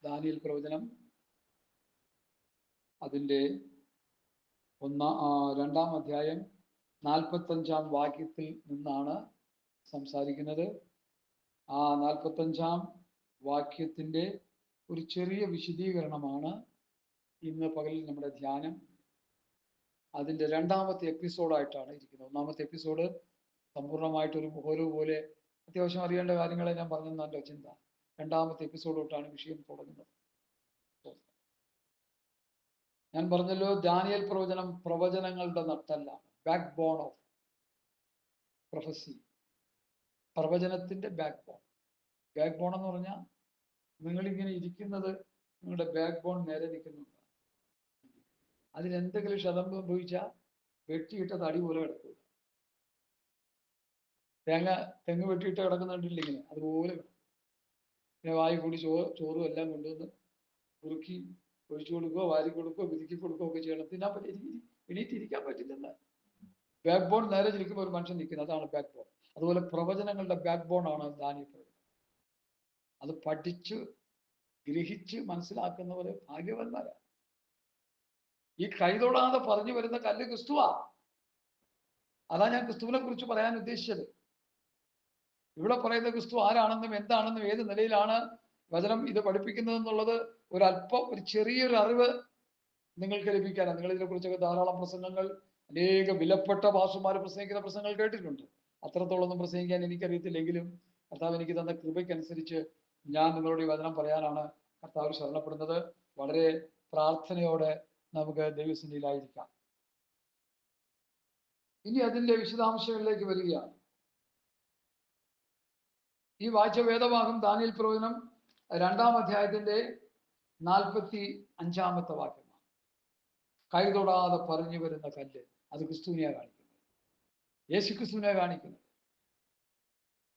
Daniel പ്രവചനം അതിൻ്റെ 2-ാം അധ്യായം 45-ാം വാക്യത്തിൽ നിന്നാണ് സംസാരിക്കുന്നത്. ആ 45-ാം വാക്യത്തിൻ്റെ ഒരു ചെറിയ വിശദീകരണമാണ് ഇന്ന് പകലിൽ നമ്മുടെ ധ്യാനം. അതിൻ്റെ 2-ാമത്തെ എപ്പിസോഡായിട്ടാണ് ഇരിക്കുന്നത്. 1-ാമത്തെ എപ്പിസോഡ് സമ്പൂർണ്ണമായിട്ടൊരു മുഖോരു പോലെ അത്യാവശ്യം അറിയേണ്ട കാര്യങ്ങളെ ഞാൻ പറഞ്ഞെന്ന എൻ്റെ ചിന്ത. 2-ാമത്തെ എപ്പിസോഡ് തൊട്ടാണ് വിഷയം തുടങ്ങുന്നത്. ഞാൻ പറഞ്ഞല്ലോ, ദാനിയേൽ പ്രവചനം പ്രവചനങ്ങളുടെ നട്ടെല്ലാണ്, ബാക്ക് ബോൺ ഓഫ് പ്രൊഫസി. പ്രവചനത്തിൻ്റെ ബാക്ക് ബോൺ. ബാക്ക് ബോൺ എന്ന് പറഞ്ഞാൽ നിങ്ങളിങ്ങനെ ഇരിക്കുന്നത് നിങ്ങളുടെ ബാക്ക് ബോൺ നേരെ നിൽക്കുന്നുണ്ട്. അതിനെന്തെങ്കിലും ക്ഷതം സംഭവിച്ചാൽ വെട്ടിയിട്ട തടി പോലെ കിടക്കുക. തെങ്ങ് വെട്ടിയിട്ട് കിടക്കുന്നുണ്ടില്ല, ഇങ്ങനെ അതുപോലെ കിടക്കും. പിന്നെ വായി കൂടി ചോറും എല്ലാം കൊണ്ടുവന്ന് കുറുക്കി ഒഴിച്ചു കൊടുക്കുകയോ വാരി കൊടുക്കുകയോ വിതുക്കി കൊടുക്കുകയോ ഒക്കെ ചെയ്യണം. തിന്നാൻ പറ്റി എണീറ്റിരിക്കാൻ പറ്റില്ലെന്ന. ബാക്ക് ബോൺ നേരെ ഇരിക്കുമ്പോൾ ഒരു മനുഷ്യൻ നിൽക്കുന്നത്, അതാണ് ബാക്ക് ബോൺ. അതുപോലെ പ്രവചനങ്ങളുടെ ബാക്ക് ബോൺ ആണ് ദാനിയേൽ പ്രവചനം. അത് പഠിച്ച് ഗ്രഹിച്ച് മനസ്സിലാക്കുന്നവര് ഭാഗ്യവന്മാരാണ്. ഈ കൈതൊടാതെ പറഞ്ഞു വരുന്ന കല്ല് ക്രിസ്തുവാ. അതാ ഞാൻ ക്രിസ്തുവിനെ കുറിച്ച് പറയാൻ ഉദ്ദേശിച്ചത്. ഇവിടെ പറയുന്ന ക്രിസ്തു ആരാണെന്നും എന്താണെന്നും ഏത് നിലയിലാണ് വചനം ഇത് പഠിപ്പിക്കുന്നതെന്നുള്ളത് ഒരു ചെറിയൊരു അറിവ് നിങ്ങൾക്ക് ലഭിക്കാനാണ്. നിങ്ങൾ ഇതിനെക്കുറിച്ചൊക്കെ ധാരാളം പ്രസംഗങ്ങൾ, അനേക വിലപ്പെട്ട ഭാഷമാർ പ്രസംഗിക്കുന്ന പ്രസംഗങ്ങൾ കേട്ടിട്ടുണ്ട്. അത്രത്തോളൊന്നും പ്രസംഗിക്കാൻ എനിക്കറിയത്തില്ലെങ്കിലും കർത്താവ് എനിക്ക് തന്ന കൃപയ്ക്കനുസരിച്ച് ഞാൻ നിങ്ങളോട് ഈ വചനം പറയാനാണ് കർത്താവ് ശരണപ്പെടുന്നത്. വളരെ പ്രാർത്ഥനയോടെ നമുക്ക് ദൈവസന്നിധിയിലായിരിക്കാം. ഇനി അതിൻ്റെ വിശദാംശങ്ങളിലേക്ക് വരികയാണ്. ഈ വായിച്ച വേദഭാഗം ദാനിയേൽ പ്രവചനം 2-ാം അധ്യായത്തിൻ്റെ 45-ാമത്തെ വാക്യമാണ്. കൈ തൊടാതെ പറഞ്ഞു വരുന്ന കല്ല്, അത് ക്രിസ്തുവിനെയാണ് കാണിക്കുന്നത്, യേശു ക്രിസ്തുവിനെ കാണിക്കുന്നത്.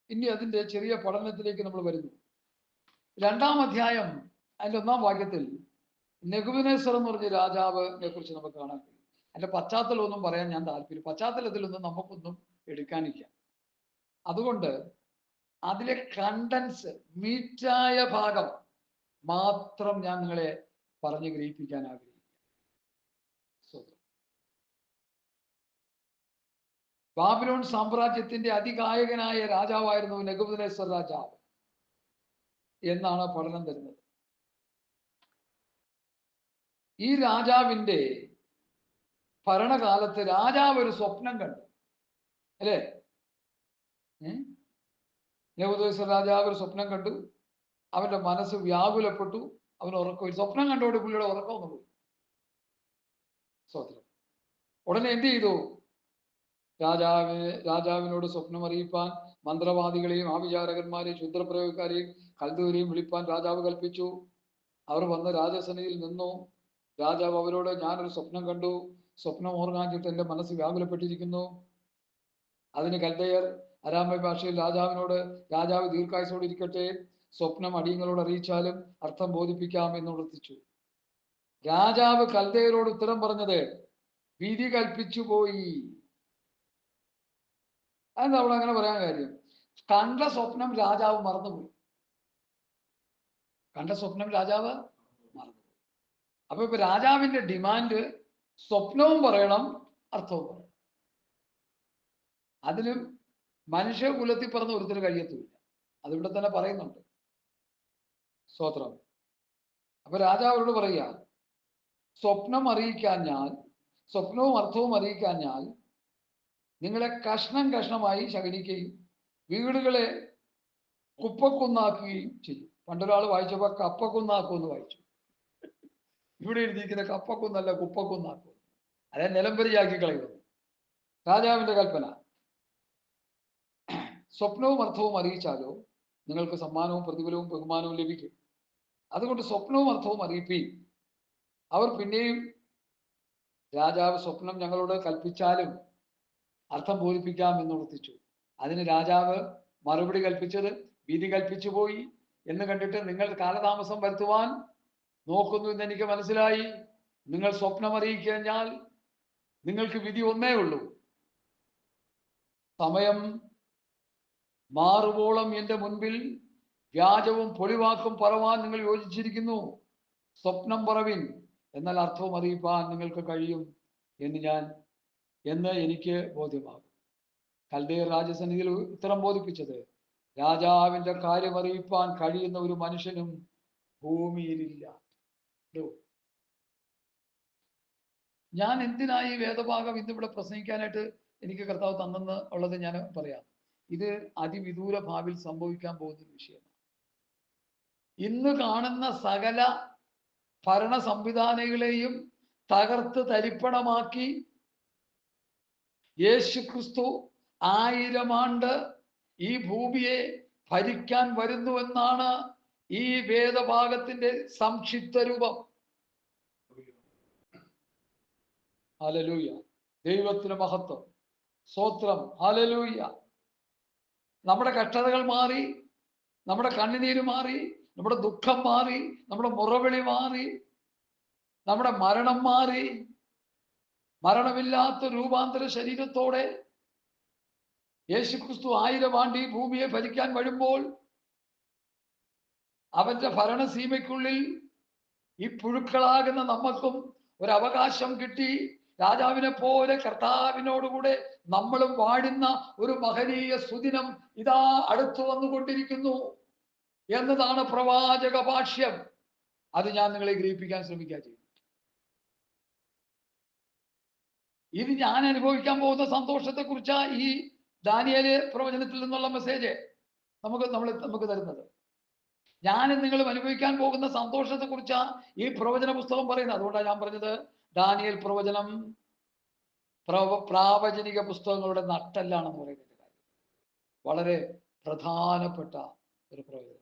ഇനി അതിൻ്റെ ചെറിയ പഠനത്തിലേക്ക് നമ്മൾ വരുന്നു. 2-ാം അധ്യായം അതിൻ്റെ 1-ാം വാക്യത്തിൽ നെബൂഖദ്നേസർ എന്ന് പറഞ്ഞ രാജാവിനെ കുറിച്ച് നമുക്ക് കാണാൻ കഴിയും. അതിൻ്റെ പശ്ചാത്തലമൊന്നും പറയാൻ ഞാൻ താല്പര്യം, പശ്ചാത്തലത്തിലൊന്നും നമുക്കൊന്നും എടുക്കാനില്ല. അതുകൊണ്ട് അതിലെ കണ്ടൻസ്, മീറ്റായ ഭാഗം മാത്രം ഞാൻ നിങ്ങളെ പറഞ്ഞു ഗ്രഹിപ്പിക്കാൻ ആഗ്രഹിക്കുന്നു. ബാബിലോൺ സാമ്രാജ്യത്തിന്റെ അതികായകനായ രാജാവായിരുന്നു നെബൂഖദ്നേസർ രാജാവ് എന്നാണ് പഠനം തരുന്നത്. ഈ രാജാവിൻ്റെ ഭരണകാലത്ത് രാജാവ് ഒരു സ്വപ്നം കണ്ടു, അല്ലേ? നെബൂഖദ്നേസർ രാജാവ് ഒരു സ്വപ്നം കണ്ടു. അവന്റെ മനസ്സ് വ്യാകുലപ്പെട്ടു. അവന് ഉറക്കം. സ്വപ്നം കണ്ടോട് പുള്ളിയുടെ ഉറക്കം ഒന്ന് പോയി. സ്വത്രം. ഉടനെ എന്ത് ചെയ്തു? രാജാവിനോട് സ്വപ്നം അറിയിപ്പാൻ മന്ത്രവാദികളെയും ആവിചാരകന്മാരെയും ക്ഷുദ്രപ്രയോഗക്കാരെയും കൽദൂരെയും വിളിപ്പാൻ രാജാവ് കൽപ്പിച്ചു. അവർ വന്ന് രാജസന്നിധിയിൽ നിന്നു. രാജാവ് അവരോട്, ഞാനൊരു സ്വപ്നം കണ്ടു, സ്വപ്നം ഓർക്കാഞ്ഞിട്ട് എൻ്റെ മനസ്സ് വ്യാകുലപ്പെട്ടിരിക്കുന്നു. അതിന് കൽദയർ അരാമ്യ ഭാഷയിൽ രാജാവിനോട്, രാജാവ് ദീർഘായുസോടെ ഇരിക്കട്ടെ, സ്വപ്നം അടിയങ്ങളോട് അറിയിച്ചാലും അർത്ഥം ബോധിപ്പിക്കാം എന്ന് ഉണർത്തിച്ചു. രാജാവ് കൽദയരോട് ഉത്തരം പറഞ്ഞത്, വിധി കൽപ്പിച്ചു പോയി. അതെന്താ അവിടെ അങ്ങനെ പറയാൻ കാര്യം? കണ്ട സ്വപ്നം രാജാവ് മറന്നുപോയി. കണ്ട സ്വപ്നം രാജാവ് മറന്നുപോയി. അപ്പൊ ഇപ്പൊ രാജാവിന്റെ ഡിമാൻഡ് സ്വപ്നവും പറയണം, അർത്ഥവും പറയണം. അതിനും മനുഷ്യ കുലത്തിൽ പറഞ്ഞ ഒരുത്തിന് കഴിയത്തുമില്ല. അതിവിടെ തന്നെ പറയുന്നുണ്ട്. സ്തോത്രം. അപ്പൊ രാജാവരോട് പറയുക, സ്വപ്നവും അർത്ഥവും അറിയിക്കാൻ ഞാൻ നിങ്ങളെ കഷ്ണം കഷ്ണമായി ശകനിക്കുകയും വീടുകളെ കുപ്പക്കുന്നാക്കുകയും ചെയ്യും. പണ്ടൊരാൾ വായിച്ചപ്പോ കപ്പക്കുന്നാക്കുമെന്ന് വായിച്ചു. ഇവിടെ എഴുതിയിരിക്കുന്ന കപ്പക്കുന്നല്ല, കുപ്പക്കുന്നാക്കും. അതെ, നിലംപരിയാക്കി കളയുന്നു. രാജാവിന്റെ കൽപ്പന. സ്വപ്നവും അർത്ഥവും അറിയിച്ചാലോ നിങ്ങൾക്ക് സമ്മാനവും പ്രതിഫലവും ബഹുമാനവും ലഭിക്കും. അതുകൊണ്ട് സ്വപ്നവും അർത്ഥവും അറിയിപ്പീൻ. അവർ പിന്നെയും, രാജാവ് സ്വപ്നം ഞങ്ങളോട് കൽപ്പിച്ചാലും അർത്ഥം ബോധിപ്പിക്കാം എന്ന് ഉറപ്പിച്ചു. അതിന് രാജാവ് മറുപടി കൽപ്പിച്ചത്, വിധി കൽപ്പിച്ചു പോയി എന്ന് കണ്ടിട്ട് നിങ്ങൾ കാലതാമസം വരുത്തുവാൻ നോക്കുന്നു എന്ന് എനിക്ക് മനസ്സിലായി. നിങ്ങൾ സ്വപ്നം അറിയിക്കഴിഞ്ഞാൽ നിങ്ങൾക്ക് വിധി ഒന്നേ ഉള്ളൂ. സമയം മാറുവോളം എൻ്റെ മുൻപിൽ വ്യാജവും പൊളിവാക്കും പറവാൻ നിങ്ങൾ യോജിച്ചിരിക്കുന്നു. സ്വപ്നം പറവിൻ, എന്നാൽ അർത്ഥവും അറിയിപ്പാൻ നിങ്ങൾക്ക് കഴിയും എന്ന് എനിക്ക് ബോധ്യമാകും. കൽദയർ രാജസന്നിധിയിൽ ഉത്തരം ബോധിപ്പിച്ചത്, രാജാവിന്റെ കാര്യം അറിയിപ്പാൻ കഴിയുന്ന ഒരു മനുഷ്യനും ഭൂമിയിലില്ല. ഞാൻ എന്തിനായി വേദഭാഗം ഇന്നിവിടെ പ്രസംഗിക്കാനായിട്ട് എനിക്ക് കർത്താവ് തന്നെന്ന് ഉള്ളത് ഞാൻ പറയാം. ഇത് അതിവിദൂര ഭാവിയിൽ സംഭവിക്കാൻ പോകുന്ന വിഷയമാണ്. ഇന്ന് കാണുന്ന സകല ഭരണ സംവിധാനങ്ങളെയും തകർത്ത് തരിപ്പണമാക്കി യേശുക്രിസ്തു 1000 ആണ്ട് ഈ ഭൂമിയെ ഭരിക്കാൻ വരുന്നുവെന്നാണ് ഈ വേദഭാഗത്തിന്റെ സംക്ഷിപ്ത രൂപം. ഹല്ലേലൂയ, ദൈവത്തിന് മഹത്വം, സ്തോത്രം, ഹല്ലേലൂയ. നമ്മുടെ കഷ്ടതകൾ മാറി, നമ്മുടെ കണ്ണുനീര് മാറി, നമ്മുടെ ദുഃഖം മാറി, നമ്മുടെ മുറവിളി മാറി, നമ്മുടെ മരണം മാറി. മരണമില്ലാത്ത രൂപാന്തര ശരീരത്തോടെ യേശുക്രിസ്തു 1000 ആണ്ട് ഈ ഭൂമിയെ ഭരിക്കാൻ വരുമ്പോൾ അവന്റെ ഭരണസീമയ്ക്കുള്ളിൽ ഈ പുഴുക്കളാകുന്ന നമുക്കും ഒരു അവകാശം കിട്ടി. രാജാവിനെ പോലെ കർത്താവിനോടുകൂടെ നമ്മളും വാഴുന്ന ഒരു മഹനീയ സുദിനം ഇതാ അടുത്തു വന്നുകൊണ്ടിരിക്കുന്നു എന്നതാണ് പ്രവാചക ഭാഷ്യം. അത് ഞാൻ നിങ്ങളെ ഗ്രഹിപ്പിക്കാൻ ശ്രമിക്കുക ചെയ്യും. ഇത് ഞാൻ അനുഭവിക്കാൻ പോകുന്ന സന്തോഷത്തെ കുറിച്ചാ ഈ ദാനിയേൽ പ്രവചനത്തിൽ നിന്നുള്ള മെസ്സേജ് നമുക്ക് തരുന്നത്. ഞാനും നിങ്ങളും അനുഭവിക്കാൻ പോകുന്ന സന്തോഷത്തെ കുറിച്ചാ ഈ പ്രവചന പുസ്തകം പറയുന്നത്. അതുകൊണ്ടാണ് ഞാൻ പറഞ്ഞത് ദാനിയേൽ പ്രവചനം പ്രാവചനിക പുസ്തകങ്ങളുടെ നട്ടെല്ലാണെന്ന് പറയുന്നത് കാര്യം. വളരെ പ്രധാനപ്പെട്ട ഒരു പ്രവചനം.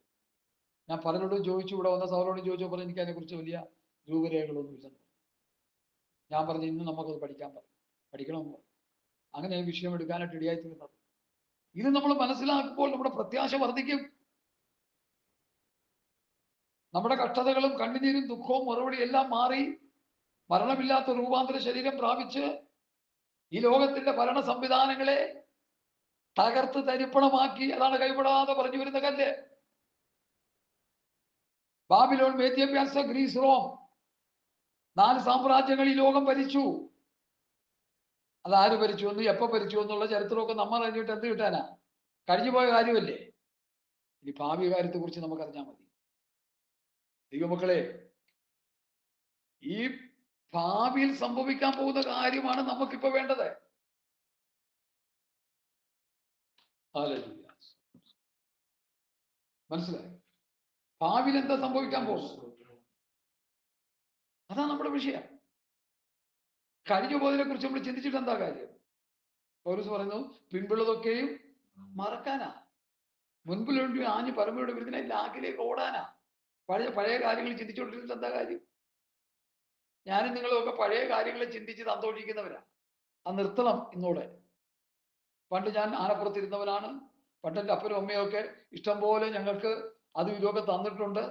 ഞാൻ പലരോടും ചോദിച്ചു, ഇവിടെ വന്ന സഹോദരോടും ചോദിച്ചപ്പോൾ എനിക്ക് അതിനെക്കുറിച്ച് വലിയ രൂപരേഖകളൊന്നും ഇല്ലെന്ന്. ഞാൻ പറഞ്ഞു ഇന്ന് നമുക്കത് പഠിക്കണമെന്ന്. അങ്ങനെ വിഷയം എടുക്കാനായിട്ട് ഇടയായി തീർന്നത്. ഇത് നമ്മൾ മനസ്സിലാക്കുമ്പോൾ നമ്മുടെ പ്രത്യാശ വർദ്ധിക്കും. നമ്മുടെ കഷ്ടതകളും കണ്ണുനീരും ദുഃഖവും മറുപടി എല്ലാം മാറി മരണമില്ലാത്ത രൂപാന്തര ശരീരം പ്രാപിച്ച് ഈ ലോകത്തിന്റെ ഭരണ സംവിധാനങ്ങളെ തകർത്ത് തരിപ്പണമാക്കി. അതാണ് കൈവിടാതെ പറഞ്ഞു വരുന്ന കല്ല്. ബാബിലോൺ, മേദ്യ, ഗ്രീസ്, റോം, 4 സാമ്രാജ്യങ്ങൾ ഈ ലോകം ഭരിച്ചു. അതാര് ഭരിച്ചു എന്ന്, എപ്പോ ഭരിച്ചു എന്നുള്ള ചരിത്രമൊക്കെ നമ്മൾ അറിഞ്ഞിട്ട് എന്ത് കിട്ടാനാ? കഴിഞ്ഞുപോയ കാര്യമല്ലേ. ഇനി ഭാവി കാര്യത്തെ കുറിച്ച് നമുക്കറിഞ്ഞാൽ മതി. ദൈവമക്കളെ, ഈ ഭാവിയിൽ സംഭവിക്കാൻ പോകുന്ന കാര്യമാണ് നമുക്കിപ്പോ വേണ്ടത്. മനസ്സിലായി? ഭാവിയിൽ എന്താ സംഭവിക്കാൻ പോകുന്നത്, അതാണ് നമ്മുടെ വിഷയം. കഴിഞ്ഞു പോയതിനെ കുറിച്ച് നമ്മൾ ചിന്തിച്ചിട്ട് എന്താ കാര്യം? പൗലോസ് പറയുന്നു, പിൻപുള്ളതൊക്കെയും മറക്കാനാ, മുൻപിലുണ്ട് ആഞ്ഞ് പരമയുടെ വിരുദ്ധനെ ലാക്കിലേക്ക് ഓടാനാ. പഴയ കാര്യങ്ങൾ ചിന്തിച്ചുകൊണ്ടിരുന്നിട്ട് എന്താ കാര്യം? ഞാനും നിങ്ങളൊക്കെ പഴയ കാര്യങ്ങളെ ചിന്തിച്ച് സന്തോഷിക്കുന്നവരാ. അത് നിർത്തണം ഇന്നോടെ. പണ്ട് ഞാൻ ആനപ്പുറത്തിരുന്നവനാണ്. പണ്ട് എൻ്റെ അപ്പനും അമ്മയൊക്കെ ഇഷ്ടം പോലെ ഞങ്ങൾക്ക് അതും ഇതൊക്കെ തന്നിട്ടുണ്ട്.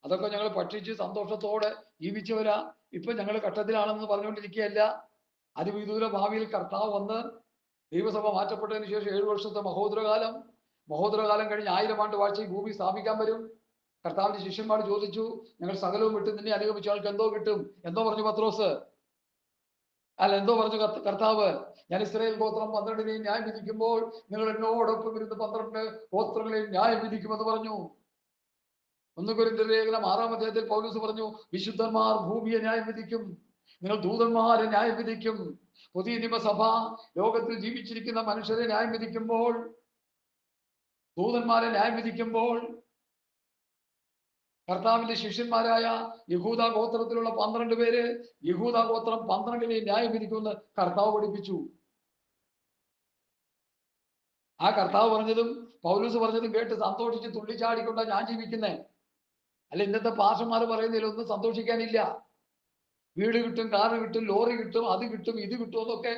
അതൊക്കെ ഞങ്ങൾ ഭക്ഷിച്ച് സന്തോഷത്തോടെ ജീവിച്ചവരാ. ഇപ്പൊ ഞങ്ങൾ കഷ്ടത്തിലാണെന്ന് പറഞ്ഞുകൊണ്ടിരിക്കുകയല്ല. അതിവിദൂര ഭാവിയിൽ കർത്താവ് വന്ന് ദൈവസഭ മാറ്റപ്പെട്ടതിന് ശേഷം 7 വർഷത്തെ മഹോദരകാലം കഴിഞ്ഞ് 1000 ആണ്ട് വാഴ്ച ഈ ഭൂമി സ്ഥാപിക്കാൻ വരും. കർത്താവിന്റെ ശിഷ്യന്മാർ ചോദിച്ചു, ഞങ്ങൾ സകലവും വിട്ട് നിന്നെ അനുഗമിച്ച ആൾക്ക് എന്തോ കിട്ടും? എന്തോ പറഞ്ഞു പത്രോസ്? എന്തോ പറഞ്ഞു കർത്താവ്? ഞാൻ ഇസ്രായേൽ ഗോത്രം 12 ന്യായം വിധിക്കുമ്പോൾ നിങ്ങൾ എന്നോടൊപ്പം ഇരുന്ന് 12 ഗോത്രങ്ങളെയും ന്യായം വിധിക്കുമെന്ന് പറഞ്ഞു. 1 കൊരിന്ത്യർ ലേഖനം 6-ാം അധ്യായത്തിൽ പൗലോസ് പറഞ്ഞു, വിശുദ്ധന്മാർ ഭൂമിയെ ന്യായം വിധിക്കും, നിങ്ങൾ ദൂതന്മാരെ ന്യായം വിധിക്കും. പുതിയ നിയമസഭ ലോകത്തിൽ ജീവിച്ചിരിക്കുന്ന മനുഷ്യരെ ന്യായം വിധിക്കുമ്പോൾ, ദൂതന്മാരെ ന്യായം വിധിക്കുമ്പോൾ, കർത്താവിന്റെ ശിഷ്യന്മാരായ യഹൂദ ഗോത്രത്തിലുള്ള 12 പേര് യഹൂദ ഗോത്രം 12 ന്യായം വിധിക്കുമെന്ന് കർത്താവ് പഠിപ്പിച്ചു. ആ കർത്താവ് പറഞ്ഞതും പൗലോസ് പറഞ്ഞതും കേട്ട് സന്തോഷിച്ച് തുള്ളിച്ചാടിക്കൊണ്ടാ ഞാൻ ജീവിക്കുന്നേ. അല്ല, ഇന്നത്തെ പാസ്റ്റർമാർ പറയുന്നതിൽ ഒന്നും സന്തോഷിക്കാനില്ല. വീട് കിട്ടും, കാറ് കിട്ടും, ലോറി കിട്ടും, അത് കിട്ടും, ഇത് കിട്ടും എന്നൊക്കെ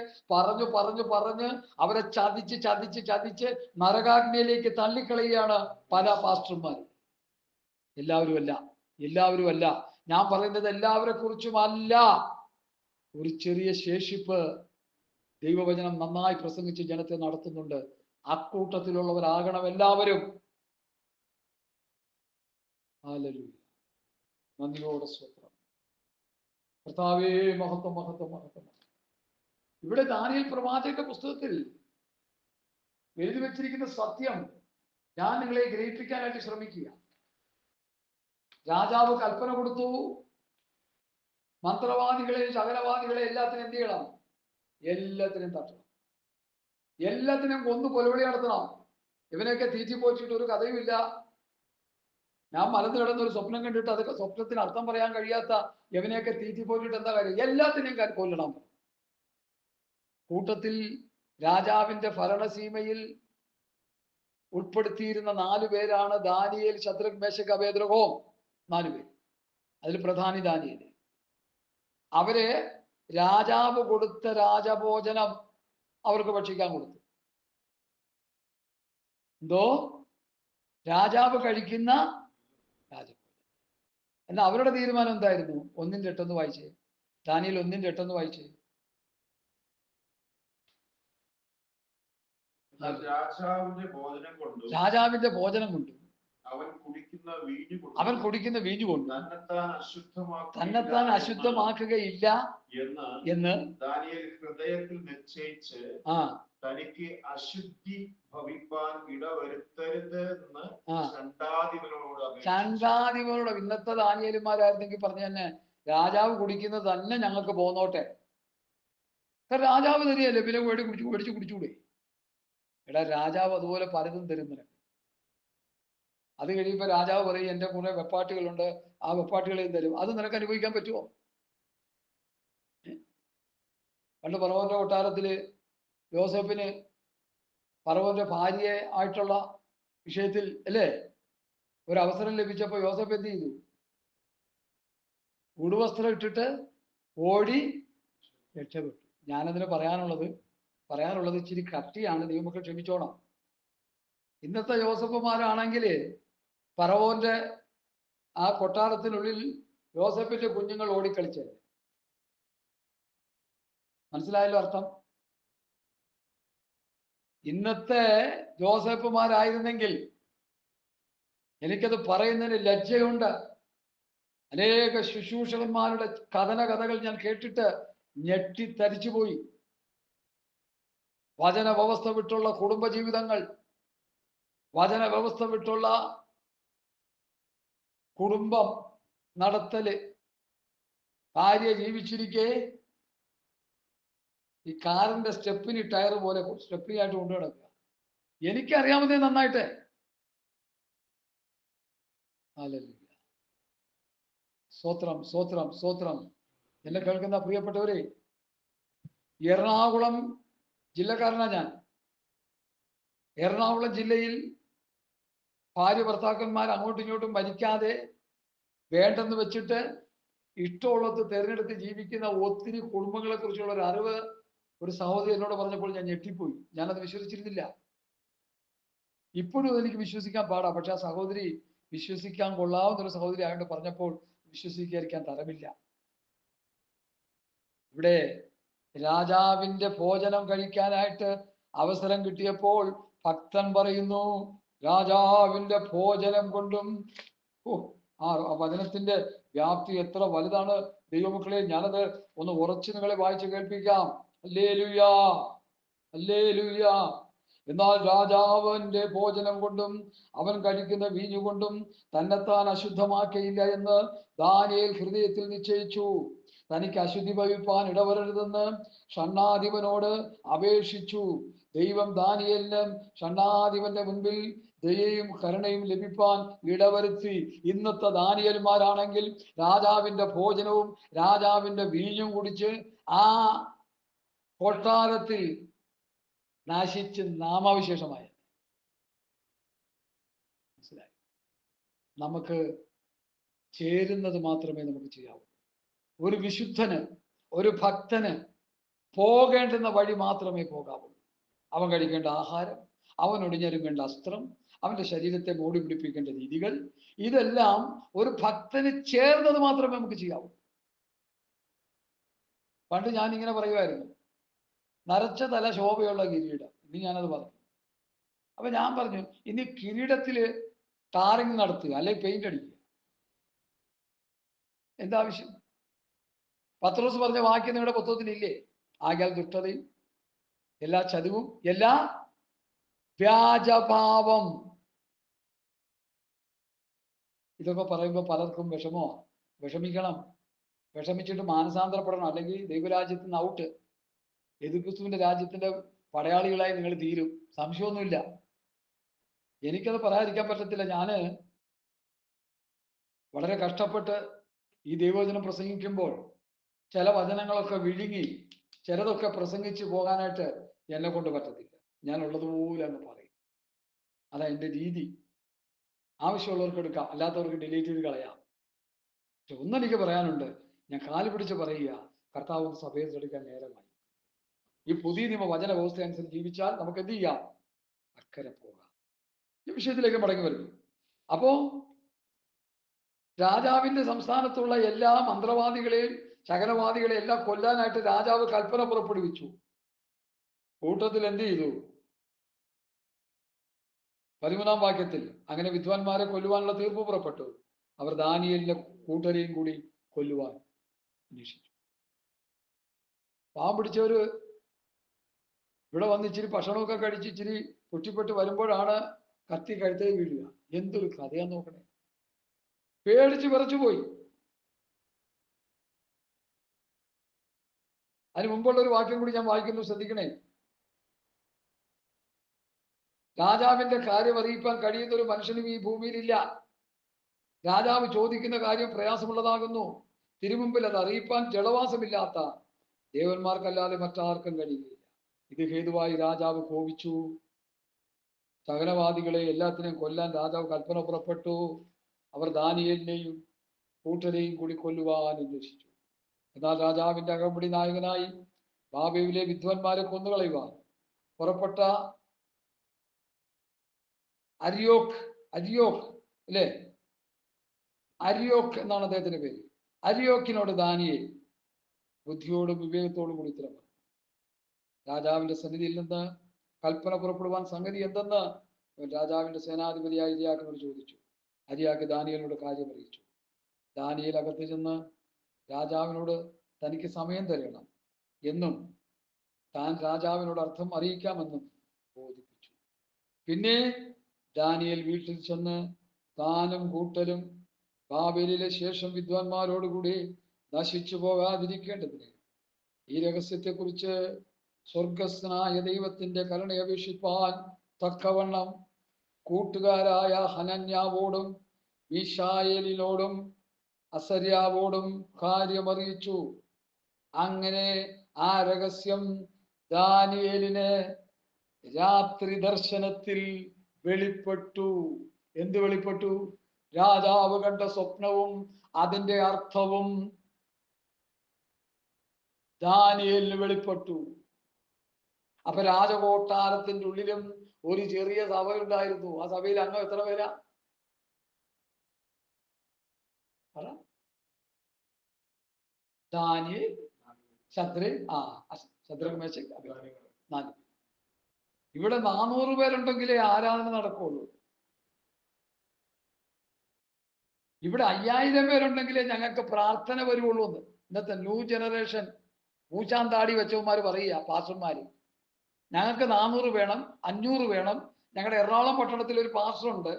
പറഞ്ഞ് അവരെ ചതിച്ച് നരകാഗ്നിയിലേക്ക് തള്ളിക്കളയുകയാണ് പല പാസ്റ്റർമാരും. എല്ലാവരും അല്ല. ഞാൻ പറയുന്നത് എല്ലാവരെ കുറിച്ചുമല്ല. ഒരു ചെറിയ ശേഷിപ്പ് ദൈവവചനം നന്നായി പ്രസംഗിച്ച് ജനത്തെ നടത്തുന്നുണ്ട്. അക്കൂട്ടത്തിലുള്ളവരാകണം എല്ലാവരും. ഹല്ലേലൂയ. നന്ദിയോടെ സ്തോത്രം. കർത്താവേ, മഹത്വം മഹത്വം മഹത്വം. ഇവിടെ ദാനിയേൽ പ്രവാചകന്റെ പുസ്തകത്തിൽ എഴുതി വെച്ചിരിക്കുന്ന സത്യം ഞാൻ നിങ്ങളെ ഗ്രഹിപ്പിക്കാനായിട്ട് ശ്രമിക്കുക. രാജാവ് കൽപ്പന കൊടുത്തു, മന്ത്രവാദികളെ, ശകലവാദികളെ എല്ലാത്തിനും എന്ത് ചെയ്യണം? എല്ലാത്തിനും തട്ടണം, എല്ലാത്തിനും കൊന്നു കൊലവിളി നടത്തണം. ഇവനെയൊക്കെ തീറ്റിപ്പോച്ചിട്ട് ഒരു കഥയുമില്ല. ഞാൻ മലന്ന് കിടന്ന ഒരു സ്വപ്നം കണ്ടിട്ട് അതൊക്കെ സ്വപ്നത്തിന് അർത്ഥം പറയാൻ കഴിയാത്ത ഇവനെയൊക്കെ തീറ്റിപ്പോച്ചിട്ട് എന്താ കാര്യം? എല്ലാത്തിനെയും കൊല്ലണം. കൂട്ടത്തിൽ രാജാവിന്റെ ഭരണസീമയിൽ ഉൾപ്പെടുത്തിയിരുന്ന 4 പേരാണ് ദാനിയേൽ, ശദ്രക്, മേശക്, അബേദ്നെഗോ. 4 പേര്. അതിൽ പ്രധാനി ദാനിയേൽ. അവരെ രാജാവ് കൊടുത്ത രാജഭോജനം അവർക്ക് ഭക്ഷിക്കാൻ കൊടുത്തു. എന്തോ? രാജാവ് കഴിക്കുന്ന രാജഭോജനം. എന്നാൽ അവരുടെ തീരുമാനം എന്തായിരുന്നു? 1:8 വായിച്ചേ. ദാനിയേൽ 1:8 വായിച്ചേ. രാജാവിന്റെ ഭോജനം കൊണ്ട് അവൻ കുടിക്കുന്ന വീഞ്ഞു കൊണ്ട് തന്നെത്താൻ അശുദ്ധമാക്കുകയില്ല എന്ന് ദാനിയേൽ ഹൃദയത്തിൽ നിശ്ചയിച്ച് തനിക്ക് അശുദ്ധി ഭവിപ്പാൻ ഇടവരുത്തരുത് എന്ന് ചണ്ടാധിപനോട്. ഇന്നത്തെ ദാനിയേലുമാരായിരുന്നെങ്കിൽ പറഞ്ഞു തന്നെ, രാജാവ് കുടിക്കുന്നത് തന്നെ ഞങ്ങൾക്ക് പോന്നോട്ടെ. കാരണം രാജാവ് തരികയല്ലേ, പിന്നെ മേടിച്ച് കുടിച്ചൂടെ? എടാ, രാജാവ് അതുപോലെ പലതും തരും നിനക്ക്. അത് കഴിയുമ്പോ രാജാവ് പറയും, എന്റെ കുറെ വെപ്പാട്ടികളുണ്ട്, ആ വെപ്പാട്ടികളെയും തരും. അത് നിനക്ക് അനുഭവിക്കാൻ പറ്റുമോ? പണ്ട് ഫറവോന്റെ കൊട്ടാരത്തില് യോസേഫിന് ഫറവോന്റെ ഭാര്യയെ ആയിട്ടുള്ള വിഷയത്തിൽ അല്ലേ ഒരു അവസരം ലഭിച്ചപ്പോ യോസേഫ് എന്ത് ചെയ്തു? ഉടുവസ്ത്രം ഇട്ടിട്ട് ഓടി രക്ഷപ്പെട്ടു. ഞാനതിന് പറയാനുള്ളത് ഇച്ചിരി കട്ടിയാണ്, ദൈവമക്കൾ ക്ഷമിച്ചോണം. ഇന്നത്തെ യോസഫുമാരാണെങ്കിൽ ഫറവോന്റെ ആ കൊട്ടാരത്തിനുള്ളിൽ യോസഫിന്റെ കുഞ്ഞുങ്ങൾ ഓടിക്കളിച്ചത്. മനസ്സിലായല്ലോ അർത്ഥം? ഇന്നത്തെ ജോസഫുമാരായിരുന്നെങ്കിൽ, എനിക്കത് പറയുന്നതിന് ലജ്ജയുണ്ട്. അനേക ശുശ്രൂഷകന്മാരുടെ കഥകൾ ഞാൻ കേട്ടിട്ട് ഞെട്ടിത്തരിച്ചുപോയി. വചന വ്യവസ്ഥ വിട്ടുള്ള കുടുംബജീവിതങ്ങൾ, വചന വ്യവസ്ഥ വിട്ടുള്ള കുടുംബം നടത്തല്. ഭാര്യ ജീവിച്ചിരിക്കെ ഈ കാറിന്റെ സ്റ്റെപ്പിന് ടയർ പോലെ സ്റ്റെപ്പിനായിട്ട് കൊണ്ടു കിടക്കുക. എനിക്കറിയാവുന്നേ നന്നായിട്ട്. ഹല്ലേലൂയ. സ്തോത്രം സ്തോത്രം സ്തോത്രം. എന്നെ കേൾക്കുന്ന പ്രിയപ്പെട്ടവരെ, എറണാകുളം ജില്ലക്കാരനാ ഞാൻ. എറണാകുളം ജില്ലയിൽ ഭാര്യ ഭർത്താക്കന്മാർ അങ്ങോട്ടും ഇങ്ങോട്ടും മരിക്കാതെ വേണ്ടെന്ന് വെച്ചിട്ട് ഇഷ്ടമുള്ളത് തിരഞ്ഞെടുത്ത് ജീവിക്കുന്ന ഒത്തിരി കുടുംബങ്ങളെ കുറിച്ചുള്ള ഒരു അറിവ് ഒരു സഹോദരി എന്നോട് പറഞ്ഞപ്പോൾ ഞാൻ ഞെട്ടിപ്പോയി. ഞാനത് വിശ്വസിച്ചിരുന്നില്ല. ഇപ്പോഴും എനിക്ക് വിശ്വസിക്കാൻ പാടാ. പക്ഷെ ആ സഹോദരി വിശ്വസിക്കാൻ കൊള്ളാവുന്ന ഒരു സഹോദരി ആയതുകൊണ്ട് പറഞ്ഞപ്പോൾ വിശ്വസിക്കാതിരിക്കാൻ തരമില്ല. ഇവിടെ രാജാവിന്റെ ഭോജനം കഴിക്കാനായിട്ട് അവസരം കിട്ടിയപ്പോൾ ഭക്തൻ പറയുന്നു, രാജാവിന്റെ ഭോജനം കൊണ്ടും. ആ വചനത്തിന്റെ വ്യാപ്തി എത്ര വലുതാണ് ദൈവമക്കളെ. ഞാനത് ഒന്ന് ഉറച്ചു നിങ്ങളെ വായിച്ച് കേൾപ്പിക്കാം. ഹല്ലേലൂയാ, ഹല്ലേലൂയാ. എന്നാൽ രാജാവിന്റെ ഭോജനം കൊണ്ടും അവൻ കഴിക്കുന്ന വീഞ്ഞുകൊണ്ടും തന്നെത്താൻ അശുദ്ധമാക്കയില്ല എന്ന് ദാനിയേൽ ഹൃദയത്തിൽ നിശ്ചയിച്ചു. തനിക്ക് അശുദ്ധി ഭവിപ്പാൻ ഇടവരരുതെന്ന് ഷണ്ഡാധിപനോട് അപേക്ഷിച്ചു. ദൈവം ദാനിയേലിന് ഷണ്ഡാധിപന്റെ മുൻപിൽ ദയയും കരുണയും ലഭിപ്പാൻ ഇടവരുത്തി. ഇന്നത്തെ ദാനിയേൽമാരാണെങ്കിൽ രാജാവിന്റെ ഭോജനവും രാജാവിന്റെ വീഞ്ഞും കുടിച്ച് ആ കൊട്ടാരത്തിൽ നശിച്ച് നാമാവിശേഷമായ. മനസ്സിലായി? നമുക്ക് ചേരുന്നത് മാത്രമേ നമുക്ക് ചെയ്യാവൂ. ഒരു വിശുദ്ധന്, ഒരു ഭക്തന് പോകേണ്ടുന്ന വഴി മാത്രമേ പോകാവൂ. അവൻ കഴിക്കേണ്ട ആഹാരം, അവൻ ഒടിഞ്ഞൊരുങ്ങേണ്ട അസ്ത്രം, അവന്റെ ശരീരത്തെ മോടി പിടിപ്പിക്കേണ്ട രീതികൾ, ഇതെല്ലാം ഒരു ഭക്തന് ചേർന്നത് മാത്രമേ നമുക്ക് ചെയ്യാവൂ. പണ്ട് ഞാൻ ഇങ്ങനെ പറയുമായിരുന്നു, നരച്ച തല ശോഭയുള്ള കിരീടം. ഇനി ഞാനത് പറഞ്ഞു. അപ്പൊ ഞാൻ പറഞ്ഞു, ഇനി കിരീടത്തില് ടാറിങ് നടത്തുക, അല്ലെങ്കിൽ പെയിന്റ് അടിക്കുക. എന്താവശ്യം? പത്രോസ് പറഞ്ഞ വാക്യം നിങ്ങളുടെ പുസ്തകത്തിലില്ലേ? ആകയാൽ ദുഷ്ടതയും എല്ലാ ചതിവും എല്ലാ വ്യാജഭാവം. ഇതൊക്കെ പറയുമ്പോൾ പലർക്കും വിഷമിക്കണം. വിഷമിച്ചിട്ട് മാനസാന്തരപ്പെടണം, അല്ലെങ്കിൽ ദൈവരാജ്യത്തിൽ നിന്ന് ഔട്ട്. യേശുക്രിസ്തുവിന്റെ രാജ്യത്തിന്റെ പടയാളികളായി നിങ്ങൾ തീരും, സംശയമൊന്നുമില്ല. എനിക്കത് പറയാതിരിക്കാൻ പറ്റത്തില്ല. ഞാന് വളരെ കഷ്ടപ്പെട്ട് ഈ ദൈവവചനം പ്രസംഗിക്കുമ്പോൾ ചില വചനങ്ങളൊക്കെ വിഴുങ്ങി ചിലതൊക്കെ പ്രസംഗിച്ച് പോകാനായിട്ട് എന്നെ കൊണ്ട് പറ്റത്തില്ല. ഞാൻ ഉള്ളതുപോലെ അങ്ങ് പറയും. അതാ എൻ്റെ രീതി. ആവശ്യമുള്ളവർക്ക് എടുക്കാം, അല്ലാത്തവർക്ക് ഡിലീറ്റ് ചെയ്ത് കളയാം. പക്ഷെ ഒന്നെനിക്ക് പറയാനുണ്ട്, ഞാൻ കാല് പിടിച്ച് പറയുക, കർത്താവ് സഭയെ എടുക്കാൻ നേരമായി. ഈ പുതിയ നിയമ വചന വ്യവസ്ഥ അനുസരിച്ച് ജീവിച്ചാൽ നമുക്ക് എന്ത് ചെയ്യാം? അക്കരെ പോകാം. ഈ വിഷയത്തിലേക്ക് മടങ്ങി വരുന്നു. അപ്പോ രാജാവിന്റെ സംസ്ഥാനത്തുള്ള എല്ലാ മന്ത്രവാദികളെയും ശകനവാദികളെയും എല്ലാം കൊല്ലാനായിട്ട് രാജാവ് കൽപ്പന പുറപ്പെടുവിച്ചു. കൂട്ടത്തിൽ എന്ത് ചെയ്തു? 13-ാം വാക്യത്തിൽ അങ്ങനെ വിദ്വാൻമാരെ കൊല്ലുവാനുള്ള തീർപ്പ് പുറപ്പെട്ടു. അവർ ദാനിയേലിന്റെ കൂട്ടരെയും കൂടി കൊല്ലുവാൻ അന്വേഷിച്ചു. പാവം പിടിച്ചവര് ഇവിടെ വന്ന് ഇച്ചിരി ഭക്ഷണമൊക്കെ കഴിച്ച് ഇച്ചിരി പൊട്ടിപ്പെട്ട് വരുമ്പോഴാണ് കത്തി കഴുത്തേ വീഴുക. എന്തൊരു കഥയാ നോക്കണേ. പേടിച്ച് വിറച്ചു പോയി. അതിന് മുമ്പുള്ള ഒരു വാക്യം കൂടി ഞാൻ വായിക്കുന്നു, ശ്രദ്ധിക്കണേ. രാജാവിന്റെ കാര്യം അറിയിപ്പാൻ കഴിയുന്ന ഒരു മനുഷ്യനും ഈ ഭൂമിയിലില്ല. രാജാവ് ചോദിക്കുന്ന കാര്യം പ്രയാസമുള്ളതാകുന്നു. തിരുമുമ്പിൽ അത് അറിയിപ്പാൻ ജഡവാസമില്ലാത്ത ദേവന്മാർക്കല്ലാതെ മറ്റാർക്കും കഴിയുകയില്ല. ഇത് ഹേതുവായി രാജാവ് കോപിച്ചു. സകലവാദികളെ എല്ലാത്തിനെയും കൊല്ലാൻ രാജാവ് കൽപ്പന പുറപ്പെട്ടു. അവർ ദാനിയേലിനെയും കൂട്ടരെയും കൂടി കൊല്ലുവാൻ അന്വേഷിച്ചു. എന്നാൽ രാജാവിന്റെ അകമ്പടി നായകനായി ബാബേലിലെ വിദ്വാൻമാരെ കൊന്നുകളയുവാൻ പുറപ്പെട്ട അരിയോക്ക് അല്ലേ, അരിയോക്ക് എന്നാണ് അദ്ദേഹത്തിന്റെ പേര്. അരിയോക്കിനോട് ദാനിയേൽ ബുദ്ധിയോടും വിവേകത്തോടും കൂടി ഉത്തരം പറഞ്ഞു. രാജാവിന്റെ സന്നിധിയിൽ നിന്ന് കൽപ്പന പുറപ്പെടുവാൻ സംഗതി എന്തെന്ന് രാജാവിന്റെ സേനാധിപതിയായ അരിയാക്കിനോട് ചോദിച്ചു. അരിയാക്ക് ദാനിയേലിനോട് കാര്യം അറിയിച്ചു. ദാനിയേൽ അകത്ത് ചെന്ന് രാജാവിനോട് തനിക്ക് സമയം തരണം എന്നും താൻ രാജാവിനോട് അർത്ഥം അറിയിക്കാമെന്നും ബോധിപ്പിച്ചു. പിന്നെ ദാനിയേൽ വീട്ടിൽ ചെന്ന് താനും കൂട്ടരും ബാബേലിലെ ശേഷം വിദ്വാൻമാരോടുകൂടി നശിച്ചു പോകാതിരിക്കേണ്ടതിന് ഈ രഹസ്യത്തെക്കുറിച്ച് സ്വർഗസ്ഥനായ ദൈവത്തിന്റെ കരുണയപേക്ഷിപ്പാൻ തക്കവണ്ണം കൂട്ടുകാരായ ഹനന്യാവോടും മീശായേലിനോടും അസര്യാവോടും കാര്യമറിയിച്ചു. അങ്ങനെ ആ രഹസ്യം ദാനിയേലിന് രാത്രി ദർശനത്തിൽ വെളിപ്പെട്ടു. എന്ത് വെളിപ്പെട്ടു? രാജാവ് കണ്ട സ്വപ്നവും അതിന്റെ അർത്ഥവും ദാനിയേലിന് വെളിപ്പെട്ടു. അപ്പൊ രാജകൊട്ടാരത്തിന്റെ ഉള്ളിലും ഒരു ചെറിയ സഭ ഉണ്ടായിരുന്നു. ആ സഭയിൽ അംഗം എത്ര പേരാ? Daniel, Shadrak, Meshach, Abednego, 4. ഇവിടെ 400 പേരുണ്ടെങ്കിലേ ആരാധന നടക്കുള്ളൂ. ഇവിടെ 5000 പേരുണ്ടെങ്കിലേ ഞങ്ങൾക്ക് പ്രാർത്ഥന വരുള്ളൂ എന്ന് ഇന്നത്തെ ന്യൂ ജനറേഷൻ മൂച്ചാന്താടി വെച്ചവന്മാർ പറയുക. പാസ്റ്റർമാര് ഞങ്ങൾക്ക് 400 വേണം, 500 വേണം. ഞങ്ങളുടെ എറണാകുളം പട്ടണത്തിൽ ഒരു പാസ്റ്റർ ഉണ്ട്.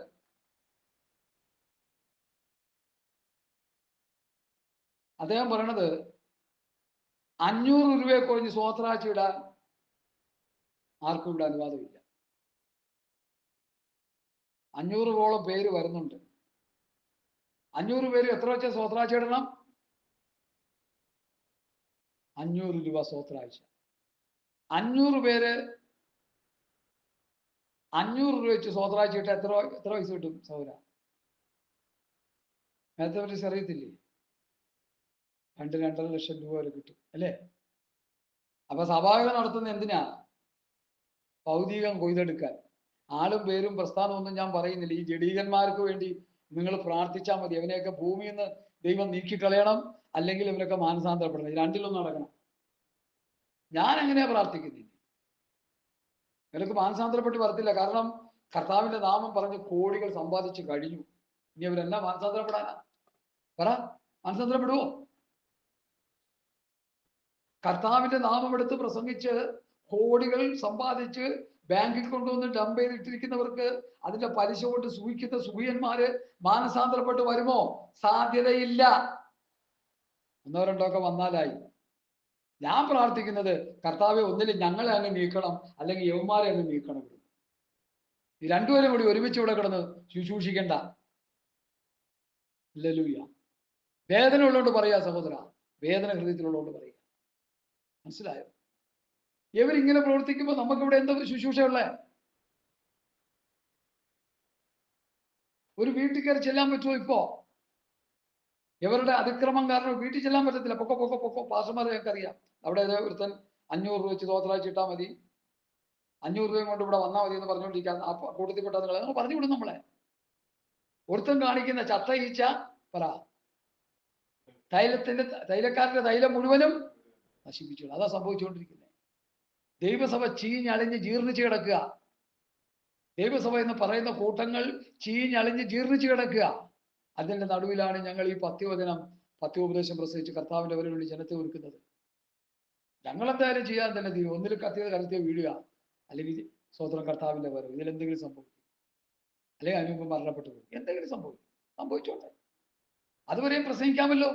അദ്ദേഹം പറയണത് 500 രൂപയെ കുറഞ്ഞ് സ്വോത്രാഴ്ച ഇടാൻ ആർക്കും ഇവിടെ അനുവാദമില്ല. 500 പേര് വരുന്നുണ്ട്. 500 പേര് എത്ര വെച്ച സ്വോത്രാഴ്ച ഇടണം? 500 രൂപ സ്വോത്രാഴ്ച. 500 പേര് 500 രൂപ വെച്ച് സ്വോത്രാഴ്ച ഇട്ട് എത്ര പൈസ കിട്ടും സൗര? മാത്തമാറ്റിക്സ് അറിയത്തില്ലേ? 2-2.5 ലക്ഷം രൂപ വരെ കിട്ടും അല്ലേ? അപ്പൊ സഭാഗം നടത്തുന്ന എന്തിനാ? ഭൗതികം കൊയ്തെടുക്കാൻ. ആളും പേരും പ്രസ്ഥാനമൊന്നും ഞാൻ പറയുന്നില്ല. ഈ ജഡീകന്മാർക്ക് വേണ്ടി നിങ്ങൾ പ്രാർത്ഥിച്ചാൽ മതി. അവനെയൊക്കെ ഭൂമിയിൽ നിന്ന് ദൈവം നീക്കിക്കളയണം, അല്ലെങ്കിൽ ഇവരൊക്കെ മാനസാന്തരപ്പെടണം. ഈ രണ്ടിലൊന്നും നടക്കണം. ഞാൻ എങ്ങനെയാ പ്രാർത്ഥിക്കുന്നില്ല. ഇവരൊക്കെ മാനസാന്തരപ്പെട്ട് വരത്തില്ല. കാരണം കർത്താവിന്റെ നാമം പറഞ്ഞ് കോടികൾ സമ്പാദിച്ചു കഴിഞ്ഞു. ഇനി അവരെല്ലാം മാനസാന്തരപ്പെടാനാ? പറ. മാനസാന്തരപ്പെടുവോ? കർത്താവിന്റെ നാമം എടുത്ത് പ്രസംഗിച്ച് കോടികൾ സമ്പാദിച്ച് ബാങ്കിൽ കൊണ്ടുവന്ന് ഡംപ് ചെയ്തിട്ടിരിക്കുന്നവർക്ക് അതിന്റെ പലിശ കൊണ്ട് സൂഹിക്കുന്ന സൂര്യന്മാര് മാനസാന്തരപ്പെട്ട് വരുമോ? സാധ്യതയില്ല. ഒന്നോ രണ്ടോ ഒക്കെ വന്നാലായി. ഞാൻ പ്രാർത്ഥിക്കുന്നത്, കർത്താവെ ഒന്നിൽ ഞങ്ങളെ അങ്ങ് നീക്കണം, അല്ലെങ്കിൽ യവന്മാരെ അങ്ങ് നീക്കണം. ഈ രണ്ടുപേരും കൂടി ഒരുമിച്ച് ഇവിടെ കിടന്ന് ശുശ്രൂഷിക്കണ്ട. ഹല്ലേലൂയ. വേദന ഉള്ളതുകൊണ്ട് പറയാ സഹോദര, വേദന ഹൃദയത്തിലുള്ളതുകൊണ്ട് പറയാ. മനസ്സിലായോ? ഇവരിങ്ങനെ പ്രവർത്തിക്കുമ്പോൾ നമുക്കിവിടെ എന്താ ശുശ്രൂഷയുള്ളേ? ഒരു വീട്ടിൽ കയറി ചെല്ലാൻ പറ്റുമോ? ഇപ്പോ ഇവരുടെ അതിക്രമം കാരണം വീട്ടിൽ ചെല്ലാൻ പറ്റത്തില്ല. പൊക്കോ പൊക്കോ പൊക്കോ. പാസ്റ്റർമാരെ ഞങ്ങൾക്കറിയാം. അവിടെ ഒരുത്തൻ 500 രൂപ വെച്ച് തോത്തലാഴ്ച ഇട്ടാൽ മതി, 500 രൂപയും കൊണ്ട് ഇവിടെ വന്നാൽ മതി എന്ന് പറഞ്ഞുകൊണ്ടിരിക്കാൻ ആ കൂട്ടത്തിൽപ്പെട്ട നിങ്ങൾ പറഞ്ഞു വിടും നമ്മളെ. ഒരുത്തൻ കാണിക്കുന്ന ചത്ത ഈച്ച പറ തൈലക്കാരന്റെ തൈലം മുഴുവനും നശിപ്പിച്ചു. അതാ സംഭവിച്ചുകൊണ്ടിരിക്കുന്നത്. ദൈവസഭ ചീഞ്ഞളിഞ്ഞ് ജീർണിച്ച് കിടക്കുക. ദൈവസഭ എന്ന് പറയുന്ന കൂട്ടങ്ങൾ ചീഞ്ഞളിഞ്ഞ് ജീർണിച്ച് കിടക്കുക. അതിന്റെ നടുവിലാണ് ഞങ്ങൾ ഈ പത്യോപദേശം പ്രസവിച്ച് കർത്താവിന്റെ വരവിൽ ജനത്തെ ഒരുക്കുന്നത്. ഞങ്ങൾ എന്തായാലും ചെയ്യാൻ തന്നെ തീരും. ഒന്നിൽ കരത്തെ വീഴുക, അല്ലെങ്കിൽ സ്വതന്ത്രം കർത്താവിന്റെ വരവ്, ഇതിലെന്തെങ്കിലും സംഭവിക്കും, അല്ലെങ്കിൽ അതിന് മുമ്പ് മരണപ്പെട്ടു പോകും. എന്തെങ്കിലും സംഭവിച്ചോട്ടെ, അതുവരെയും പ്രസംഗിക്കാമല്ലോ.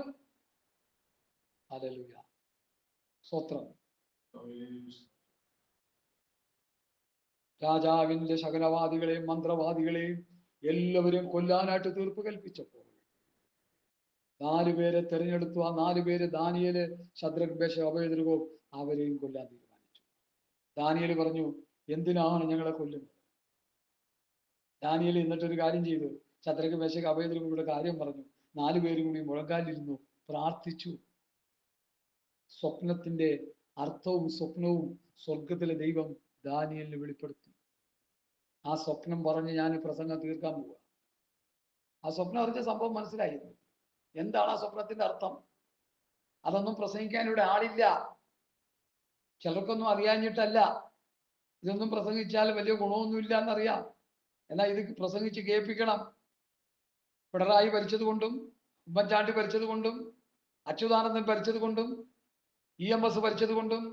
ഹല്ലേലൂയ. സ്വത്രം. രാജാവിന്റെ ശകലവാദികളെയും മന്ത്രവാദികളെയും എല്ലാവരും കൊല്ലാനായിട്ട് തീർപ്പ് കൽപ്പിച്ചപ്പോൾ 4 പേരെ തെരഞ്ഞെടുത്തു. ആ 4 പേര് ദാനിയേല്, ശദ്രക്, മേശക്, അബേദ്നെഗോ, അവരെയും കൊല്ലാൻ തീരുമാനിച്ചു. ദാനിയേല് പറഞ്ഞു, എന്തിനാണ് ഞങ്ങളെ കൊല്ലുന്നത്? ദാനിയേല് എന്നിട്ടൊരു കാര്യം ചെയ്തു. ശദ്രക്, മേശക്, അബേദ്നെഗോയുടെ കാര്യം പറഞ്ഞു. 4 പേരും കൂടി മുഴങ്കാലിരുന്നു പ്രാർത്ഥിച്ചു. സ്വപ്നത്തിന്റെ അർത്ഥവും സ്വപ്നവും സ്വർഗത്തിലെ ദൈവം ദാനിയേലിന് വെളിപ്പെടുത്തി. ആ സ്വപ്നം പറഞ്ഞ് ഞാൻ പ്രസംഗം തീർക്കാൻ പോവുക. ആ സ്വപ്നം അറിഞ്ഞ സംഭവം മനസ്സിലായിരുന്നു. എന്താണ് ആ സ്വപ്നത്തിന്റെ അർത്ഥം? അതൊന്നും പ്രസംഗിക്കാൻ ഇവിടെ ആളില്ല. ചിലർക്കൊന്നും അറിയാഞ്ഞിട്ടല്ല. ഇതൊന്നും പ്രസംഗിച്ചാൽ വലിയ ഗുണമൊന്നുമില്ല എന്നറിയാം. എന്നാൽ ഇത് പ്രസംഗിച്ച് കേൾപ്പിക്കണം. പിണറായി ഭരിച്ചത് കൊണ്ടും, ഉമ്മൻചാണ്ടി ഭരിച്ചത് കൊണ്ടും, അച്യുതാനന്ദൻ ഭരിച്ചത് കൊണ്ടും, EMS ഭരിച്ചത് കൊണ്ടും,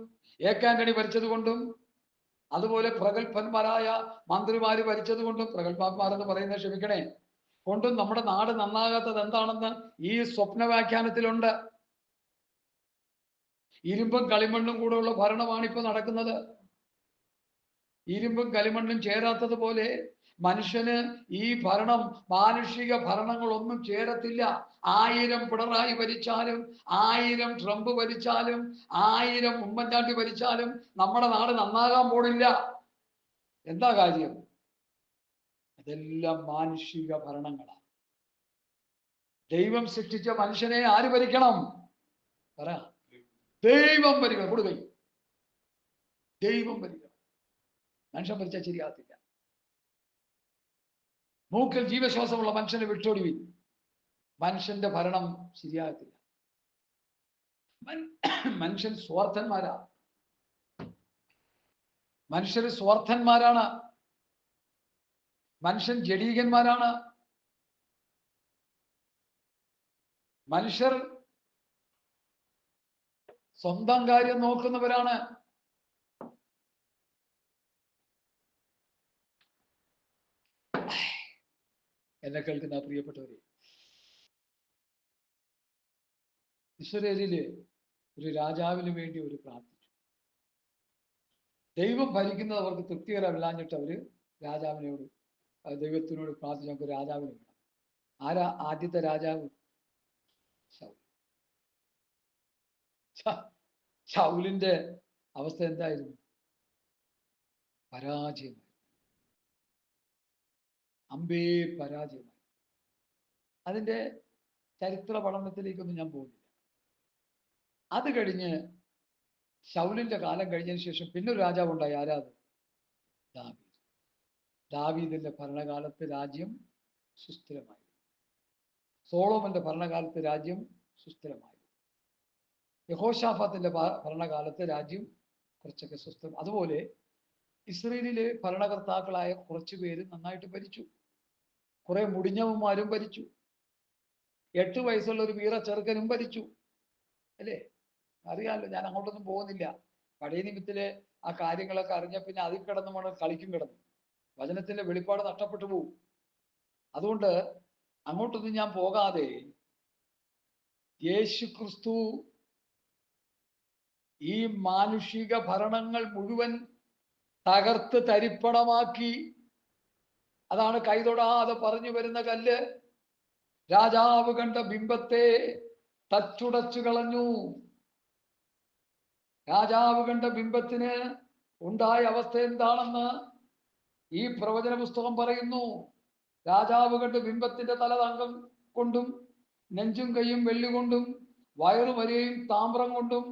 ആന്റണി ഭരിച്ചത് കൊണ്ടും, അതുപോലെ പ്രഗത്ഭന്മാരായ മന്ത്രിമാര് ഭരിച്ചത് കൊണ്ടും, പ്രഗത്ഭന്മാരെന്ന് പറയുന്നത് ക്ഷമിക്കണേ, കൊണ്ടും നമ്മുടെ നാട് നന്നാകാത്തത് എന്താണെന്ന് ഈ സ്വപ്ന വ്യാഖ്യാനത്തിലുണ്ട്. ഇരുമ്പും കളിമണ്ണും കൂടെയുള്ള ഭരണമാണ് ഇപ്പൊ നടക്കുന്നത്. ഇരുമ്പും കളിമണ്ണും ചേരാത്തതുപോലെ മനുഷ്യന് ഈ ഭരണം, മാനുഷിക ഭരണങ്ങളൊന്നും ചേരത്തില്ല. 1000 പിണറായി ഭരിച്ചാലും, 1000 ട്രംപ് ഭരിച്ചാലും, 1000 ഉമ്മൻചാണ്ടി ഭരിച്ചാലും നമ്മുടെ നാട് നന്നാകാൻ പോണില്ല. എന്താ കാര്യം? ഇതെല്ലാം മാനുഷിക ഭരണങ്ങളാണ്. ദൈവം സൃഷ്ടിച്ച മനുഷ്യനെ ആര് ഭരിക്കണം? പറ. ദൈവം ഭരിക്കണം. കൊടുക്കൈ. ദൈവം ഭരിക്കണം. മനുഷ്യൻ ഭരിച്ചാൽ ശരിയാകത്തില്ല. മൂക്കിൽ ജീവശ്വാസമുള്ള മനുഷ്യനെ വിട്ടോടിവിൻ. മനുഷ്യന്റെ ഭരണം ശരിയാകത്തില്ല. മനുഷ്യൻ സ്വാർത്ഥന്മാരാ. മനുഷ്യര് സ്വാർത്ഥന്മാരാണ്. മനുഷ്യൻ ജഡീകന്മാരാണ്. മനുഷ്യർ സ്വന്തം കാര്യം നോക്കുന്നവരാണ്. എന്നെ കേൾക്കുന്ന പ്രിയപ്പെട്ടവരെ, ഇസ്രായേലില് ഒരു രാജാവിന് വേണ്ടി അവർ പ്രാർത്ഥിച്ചു. ദൈവം ഭരിക്കുന്നത് അവർക്ക് തൃപ്തികരമില്ലാഞ്ഞിട്ട് അവര് രാജാവിനോട്, ദൈവത്തിനോട് പ്രാർത്ഥിച്ചു, നമുക്ക് രാജാവിനെ വേണം. ആരാ ആദ്യത്തെ രാജാവ്? ശൗലിന്റെ അവസ്ഥ എന്തായിരുന്നു? പരാജയമായി. അമ്പേ പരാജയമായി. അതിന്റെ ചരിത്ര പഠനത്തിലേക്കൊന്നും ഞാൻ പോകുന്നില്ല. അത് കഴിഞ്ഞ് ശൗലിന്റെ കാലം കഴിഞ്ഞതിന് ശേഷം പിന്നെ ഒരു രാജാവ് ഉണ്ടായി. ആരാത്? ദാവീദ്. ദാവീദിന്റെ ഭരണകാലത്ത് രാജ്യം സുസ്ഥിരമായി. സോളോമന്റെ ഭരണകാലത്ത് രാജ്യം സുസ്ഥിരമായി. യഹോശാഫാത്തിന്റെ ഭരണകാലത്ത് രാജ്യം കുറച്ചൊക്കെ സുസ്ഥിരം. അതുപോലെ ഇസ്രയേലിലെ ഭരണകർത്താക്കളായ കുറച്ചു പേര് നന്നായിട്ട് ഭരിച്ചു. കുറെ മുടിഞ്ഞവന്മാരും ഭരിച്ചു. 8 വയസ്സുള്ള ഒരു വീറ ചെറുക്കനും ഭരിച്ചു അല്ലേ? അറിയാമല്ലോ, ഞാൻ അങ്ങോട്ടൊന്നും പോകുന്നില്ല. പഴയ നിമിത്തിലെ ആ കാര്യങ്ങളൊക്കെ അറിഞ്ഞ പിന്നെ അതിൽ കിടന്ന് നമ്മൾ കളിക്കും കിടന്നു. വചനത്തിന്റെ വെളിപ്പാട് നഷ്ടപ്പെട്ടു പോകും. അതുകൊണ്ട് അങ്ങോട്ടൊന്നും ഞാൻ പോകാതെ യേശു ക്രിസ്തു ഈ മാനുഷിക ഭരണങ്ങൾ മുഴുവൻ തകർത്ത് തരിപ്പണമാക്കി. അതാണ് കൈതൊടാതെ പറഞ്ഞു വരുന്ന കല്ല്. രാജാവ് കണ്ട ബിംബത്തെ തച്ചുടച്ചു കളഞ്ഞു. രാജാവ് കണ്ട ബിംബത്തിന് ഉണ്ടായ അവസ്ഥ എന്താണെന്ന് ഈ പ്രവചന പുസ്തകം പറയുന്നു. രാജാവ് കണ്ട ബിംബത്തിന്റെ തല തങ്കം കൊണ്ടും നെഞ്ചും കൈയും വെള്ളി കൊണ്ടും വയറുവരെയും താമ്രം കൊണ്ടും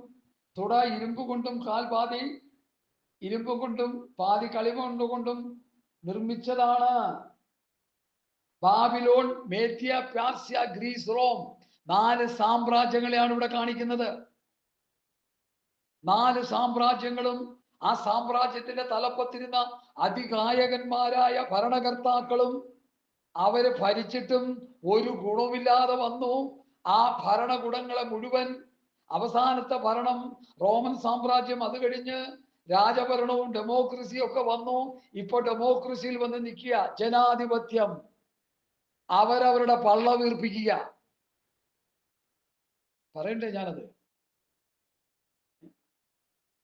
തുട ഇരുമ്പ് കൊണ്ടും കാൽ പാതി ഇരുമ്പ് കൊണ്ടും പാതി കളിമണ്ണുകൊണ്ടും നിർമ്മിച്ചതാണ്. ബാബിലോൺ, മേദ്യ, പാർസ്യ, ഗ്രീസ്, റോം, 4 സാമ്രാജ്യങ്ങളെയാണ് ഇവിടെ കാണിക്കുന്നത്. 4 സാമ്രാജ്യങ്ങളും ആ സാമ്രാജ്യത്തിന്റെ തലപ്പത്തിരുന്ന അതികായകന്മാരായ ഭരണകർത്താക്കളും അവര് ഭരിച്ചിട്ടും ഒരു ഗുണമില്ലാതെ വന്നു. ആ ഭരണകൂടങ്ങളെ മുഴുവൻ അവസാനത്തെ ഭരണം റോമൻ സാമ്രാജ്യം, അത് കഴിഞ്ഞ് രാജഭരണവും ഡെമോക്രസിയും ഒക്കെ വന്നു. ഇപ്പൊ ഡെമോക്രസിയിൽ വന്ന് നിൽക്കുക ജനാധിപത്യം. അവരവരുടെ പള്ള വീർപ്പിക്കുക. പറയണ്ടേ ഞാനത്?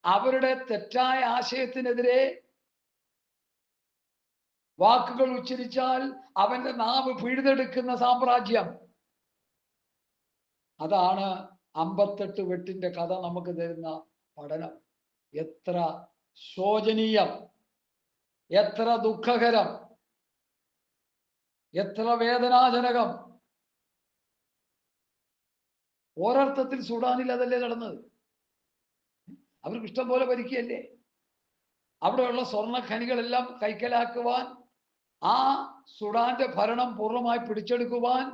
അവരുടെ തെറ്റായ ആശയത്തിനെതിരെ വാക്കുകൾ ഉച്ചരിച്ചാൽ അവന്റെ നാവ് പിഴുതെടുക്കുന്ന സാമ്രാജ്യം. അതാണ് 58 വെട്ടിന്റെ കഥ നമുക്ക് തരുന്ന പഠനം. എത്ര ശോചനീയം, എത്ര ദുഃഖകരം, എത്ര വേദനാജനകം. ഒരർത്ഥത്തിൽ സുഡാനിൽ അതല്ലേ നടന്നത്? അവർക്ക് ഇഷ്ടം പോലെ ഭരിക്കുകയല്ലേ. അവിടെയുള്ള സ്വർണ്ണ ഖനികളെല്ലാം കൈക്കലാക്കുവാൻ, ആ സുഡാന്റെ ഭരണം പൂർണ്ണമായി പിടിച്ചെടുക്കുവാൻ,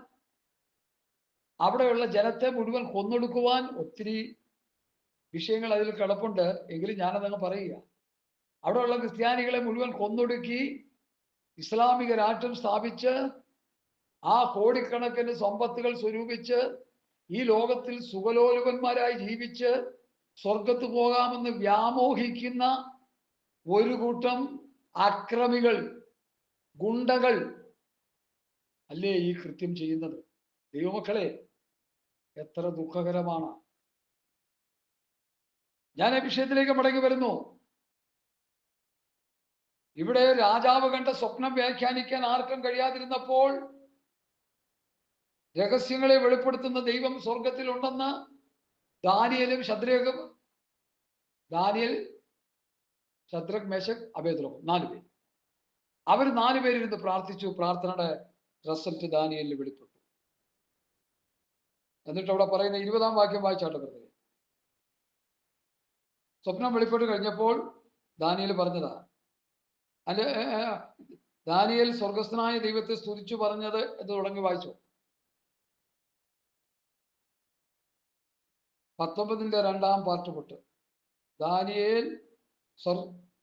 അവിടെയുള്ള ജനത്തെ മുഴുവൻ കൊന്നൊടുക്കുവാൻ ഒത്തിരി വിഷയങ്ങൾ അതിൽ കിടപ്പുണ്ട്. എങ്കിലും ഞാനതങ്ങ് പറയുക. അവിടെയുള്ള ക്രിസ്ത്യാനികളെ മുഴുവൻ കൊന്നൊടുക്കി ഇസ്ലാമിക രാഷ്ട്രം സ്ഥാപിച്ച് ആ കോടിക്കണക്കിന് സമ്പത്തുകൾ സ്വരൂപിച്ച് ഈ ലോകത്തിൽ സുഖലോലുപന്മാരായി ജീവിച്ച് സ്വർഗത്ത് പോകാമെന്ന് വ്യാമോഹിക്കുന്ന ഒരു കൂട്ടം അക്രമികൾ, ഗുണ്ടകൾ അല്ലേ ഈ കൃത്യം ചെയ്യുന്നത്? ദൈവമക്കളെ, എത്ര ദുഃഖകരമാണ്. ഞാൻ ഈ വിഷയത്തിലേക്ക് മടങ്ങി വരുന്നു. ഇവിടെ രാജാവ് കണ്ട സ്വപ്നം വ്യാഖ്യാനിക്കാൻ ആർക്കും കഴിയാതിരുന്നപ്പോൾ രഹസ്യങ്ങളെ വെളിപ്പെടുത്തുന്ന ദൈവം സ്വർഗത്തിലുണ്ടെന്ന് ദാനിയേലും ശദ്രക്, മേശക്, അബേദ്നെഗോ 4 പേര്. അവർ 4 പേരിരുന്ന് പ്രാർത്ഥിച്ചു. പ്രാർത്ഥനയുടെ റിസൾട്ട് ദാനിയേലിന് വെളിപ്പെട്ടു. എന്നിട്ട് അവിടെ പറയുന്ന 20-ാം വാക്യം വായിച്ചാട്ടെ വെറുതെ. സ്വപ്നം വെളിപ്പെട്ട് കഴിഞ്ഞപ്പോൾ ദാനിയേൽ പറഞ്ഞതാ. ദാനിയേൽ സ്വർഗസ്ഥനായ ദൈവത്തെ സ്തുതിച്ചു പറഞ്ഞത് എന്ന് തുടങ്ങി വായിച്ചു. 19-ന്റെ 2-ാം പാർട്ട് തൊട്ട് ദാനിയേൽ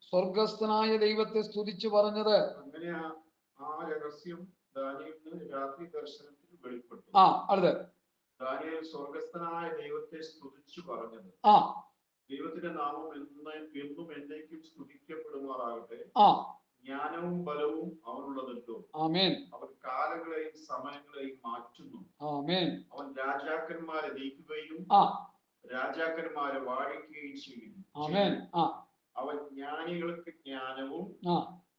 സ്വർഗസ്ഥനായ ദൈവത്തെ സ്തുതിച്ചു പറഞ്ഞത്. അങ്ങനെ ആ രഹസ്യം ദാനിയേലിന് രാത്രി ദർശനത്തിൽ വെളിപ്പെട്ടു. അടുത്ത് ദാനിയേൽ സ്വർഗസ്ഥനായ ദൈവത്തെ സ്തുതിച്ചു പറഞ്ഞത്. ദൈവത്തിന്റെ നാമം എന്നും എന്നേക്കും സ്തുതിക്കപ്പെടുമാറാകട്ടെ. ജ്ഞാനവും ബലവും അവനുള്ളതല്ലോ. ആമേൻ. അവൻ കാലങ്ങളെയും സമയങ്ങളെയും മാറ്റുന്നു. ആമേൻ. അവൻ രാജാക്കന്മാരെ നീക്കുകയും രാജാക്കന്മാരെ വാഴിക്കുകയും ചെയ്യുന്നു. ആമേൻ. അവൻ ജ്ഞാനികൾക്ക് ജ്ഞാനവും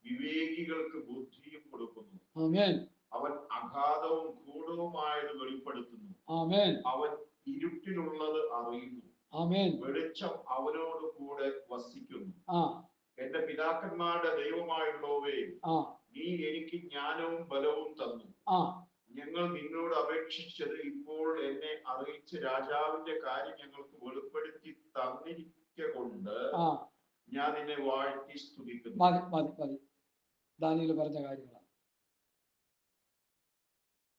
വിവേകികൾക്ക് ബുദ്ധിയും കൊടുക്കുന്നു. ആമേൻ. അവൻ അഗാധവും ഗൂഢവുമായത് വെളിപ്പെടുത്തുന്നു. ആമേൻ. അവൻ ഇരുട്ടിലുള്ളത് അറിയുന്നു. ആമേൻ. വെളിച്ചം അവനോട് കൂടെ വസിക്കുന്നു. എന്റെ പിതാക്കന്മാരുടെ ദൈവമായുള്ളവേ, നീ എനിക്ക് ജ്ഞാനവും ബലവും തന്നു. ഞങ്ങൾ നിന്നോട് അപേക്ഷിച്ചത് ഇപ്പോൾ എന്നെ അറിയിച്ച് രാജാവിന്റെ കാര്യം ഞങ്ങൾക്ക് വെളിപ്പെടുത്തി തന്നിരിക്കൊണ്ട് ഞാൻ നിന്നെ വാഴ്ത്തി സ്തുതിക്കുന്നു. മതി. ദാനിയേൽ പറഞ്ഞ കാര്യങ്ങളാണ്.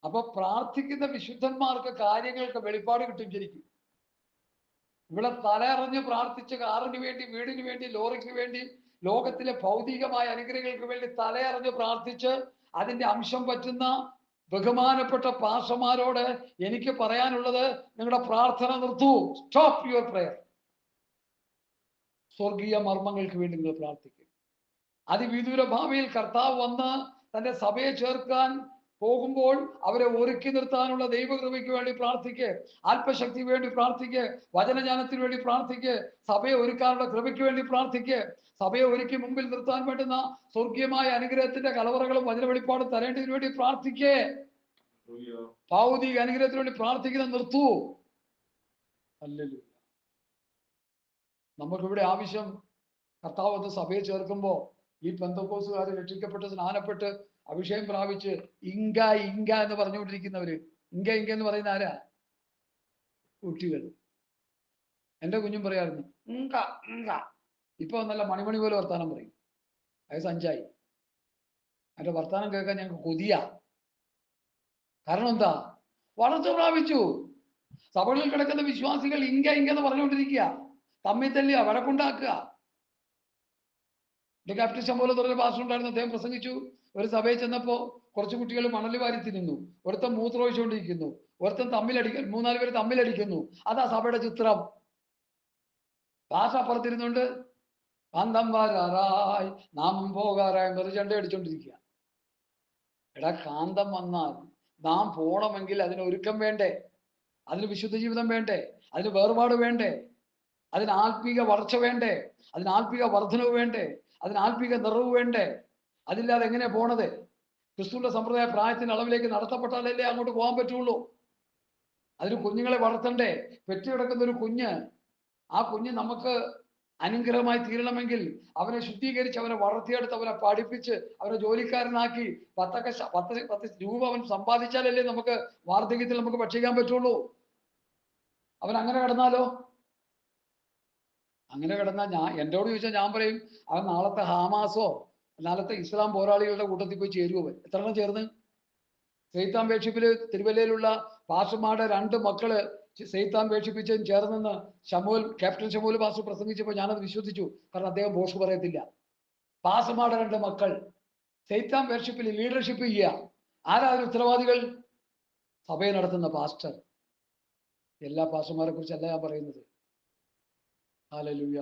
അപ്പൊ പ്രാർത്ഥിക്കുന്ന വിശുദ്ധന്മാർക്ക് കാര്യങ്ങൾക്ക് വെളിപ്പാട് കിട്ടും. ശരിക്കും ഇവിടെ തലയറിഞ്ഞ് പ്രാർത്ഥിച്ച് കാറിന് വേണ്ടി, വീടിന് വേണ്ടി, ലോറിക്ക് വേണ്ടി, ലോകത്തിലെ ഭൗതികമായ അനുഗ്രഹങ്ങൾക്ക് വേണ്ടി തലയറിഞ്ഞ് പ്രാർത്ഥിച്ച് അതിന്റെ അംശം പറ്റുന്ന ബഹുമാനപ്പെട്ട പാസ്റ്റർമാരോട് എനിക്ക് പറയാനുള്ളത്, നിങ്ങളുടെ പ്രാർത്ഥന നിർത്തൂ. Stop your prayer. സ്വർഗീയ മർമ്മങ്ങൾക്ക് വേണ്ടി നിങ്ങൾ പ്രാർത്ഥിക്കും. അതിവിദൂര ഭാവിയിൽ കർത്താവ് വന്ന് തന്റെ സഭയെ ചേർക്കാൻ പോകുമ്പോൾ അവരെ ഒരുക്കി നിർത്താനുള്ള ദൈവകൃപയ്ക്ക് വേണ്ടി പ്രാർത്ഥിക്ക്. ആത്മശക്തി വേണ്ടി പ്രാർത്ഥിക്ക്. വചനജ്ഞാനത്തിന് വേണ്ടി പ്രാർത്ഥിക്ക്. സഭയെ ഒരുക്കാനുള്ള കൃപയ്ക്ക് വേണ്ടി പ്രാർത്ഥിക്ക്. സഭയെ ഒരുക്കി മുമ്പിൽ നിർത്താൻ വേണ്ടുന്ന സ്വർഗീയമായ അനുഗ്രഹത്തിന്റെ കലവറകളും വചന വെളിപ്പാടും തരേണ്ടതിനു വേണ്ടി പ്രാർത്ഥിക്കേ. ഭൗതിക അനുഗ്രഹത്തിന് വേണ്ടി പ്രാർത്ഥിക്കുന്നത് നിർത്തൂ. അല്ലല്ലോ, നമുക്കിവിടെ ആവശ്യം കർത്താവ് വന്ന് സഭയെ ചേർക്കുമ്പോ ഈ പെന്തക്കോസുകാർ രക്ഷിക്കപ്പെട്ട് സ്നാനപ്പെട്ട് അഭിഷേകം പ്രാപിച്ച് ഇങ്ക ഇങ്ക എന്ന് പറഞ്ഞുകൊണ്ടിരിക്കുന്നവര്, ഇങ്ക ഇങ്ക എന്ന് പറയുന്ന ആരാ? കുട്ടികൾ. എന്റെ കുഞ്ഞും പറയാറുണ്ട് ഇങ്ക ഇങ്ക. ഇപ്പൊ നല്ല മണിമണി പോലെ വർത്താനം പറയും. വയസ്സ് 5 ആയി. അതിന്റെ വർത്താനം കേൾക്കാൻ ഞങ്ങൾക്ക് കൊതിയാ. കാരണം എന്താ? വളർച്ച പ്രാപിച്ചു. സഭകളിൽ കിടക്കുന്ന വിശ്വാസികൾ ഇങ്ക ഇങ്ക എന്ന് പറഞ്ഞുകൊണ്ടിരിക്കുക, തമ്മിൽ തല്ലുക, വഴക്കുണ്ടാക്കുക. ക്യാപ്റ്റൻ ശമ്പൂല തുടങ്ങിയ പാസ്റ്റർ ഉണ്ടായിരുന്നു. അദ്ദേഹം പ്രസംഗിച്ചു. ഒരു സഭയിൽ ചെന്നപ്പോ കുറച്ച് കുട്ടികൾ മണൽ വാരി തിന്നുന്നു, ഒരുത്തൻ മൂത്രമൊഴിച്ചുകൊണ്ടിരിക്കുന്നു, ഒരുത്തൻ തമ്മിലടിക്കുന്നു, 3-4 പേര് തമ്മിലടിക്കുന്നു. അതാ സഭയുടെ ചിത്രം. ഭാഷ അപ്പുറത്തിരുന്നുണ്ട് കാന്തം വാരാറായി നാമം പോകാറായി എന്നൊരു ചെണ്ട അടിച്ചോണ്ടിരിക്കുക. എടാ, കാന്തം വന്നാൽ നാം പോണമെങ്കിൽ അതിന് ഒരുക്കം വേണ്ടേ? അതിന് വിശുദ്ധ ജീവിതം വേണ്ടേ? അതിന് വേർപാട് വേണ്ടേ? അതിന് ആത്മീക വളർച്ച വേണ്ടേ? അതിന് ആത്മീക വർധനവ് വേണ്ടേ? അതിന് ആത്മീക നിറവ് വേണ്ടേ? അതില്ലാതെ എങ്ങനെയാ പോണത്? ക്രിസ്തുവിന്റെ സമ്പ്രദായ പ്രായത്തിന്റെ അളവിലേക്ക് നടത്തപ്പെട്ടാലല്ലേ അങ്ങോട്ട് പോകാൻ പറ്റുള്ളൂ. അതിന് കുഞ്ഞുങ്ങളെ വളർത്തണ്ടേ? പെറ്റുകിടക്കുന്ന ഒരു കുഞ്ഞ്, ആ കുഞ്ഞ് നമുക്ക് അനുഗ്രഹമായി തീരണമെങ്കിൽ അവനെ ശുദ്ധീകരിച്ച് അവനെ വളർത്തിയെടുത്ത് അവനെ പഠിപ്പിച്ച് അവനെ ജോലിക്കാരനാക്കി 10 രൂപ അവൻ സമ്പാദിച്ചാലല്ലേ നമുക്ക് വാർദ്ധക്യത്തിൽ നമുക്ക് ഭക്ഷിക്കാൻ പറ്റുള്ളൂ. അവൻ അങ്ങനെ കിടന്നാലോ? അങ്ങനെ കിടന്നാൽ എന്നോട് ചോദിച്ചാൽ ഞാൻ പറയും, അവൻ നാളത്തെ ഹാമാസോ നാളത്തെ ഇസ്ലാം പോരാളികളുടെ കൂട്ടത്തിൽ പോയി ചേരുവോ? എത്ര എണ്ണം ചേർന്ന്? സെയ്ത്താൻ വേഷിപ്പില് തിരുവല്ലയിലുള്ള പാസ്റ്റർമാരുടെ 2 മക്കള് സെയ്ത്താൻ വേഷിപ്പിച്ചും ചേർന്നെന്ന് ക്യാപ്റ്റൻ ശമൂൽ പാസ്റ്റർ പ്രസംഗിച്ചപ്പോൾ ഞാനത് വിശ്വസിച്ചു. കാരണം അദ്ദേഹം ബോഷ് പറയത്തില്ല. പാസ്റ്റർമാരുടെ 2 മക്കൾ സെയ്ത്താൻ വേഷിപ്പിൽ ലീഡർഷിപ്പ് ചെയ്യുക. ആരാ അതിന് ഉത്തരവാദികൾ? സഭയെ നടത്തുന്ന പാസ്റ്റർ. എല്ലാ പാസ്റ്റർമാരെ കുറിച്ചല്ല ഞാൻ പറയുന്നത്. ഹല്ലേലൂയ.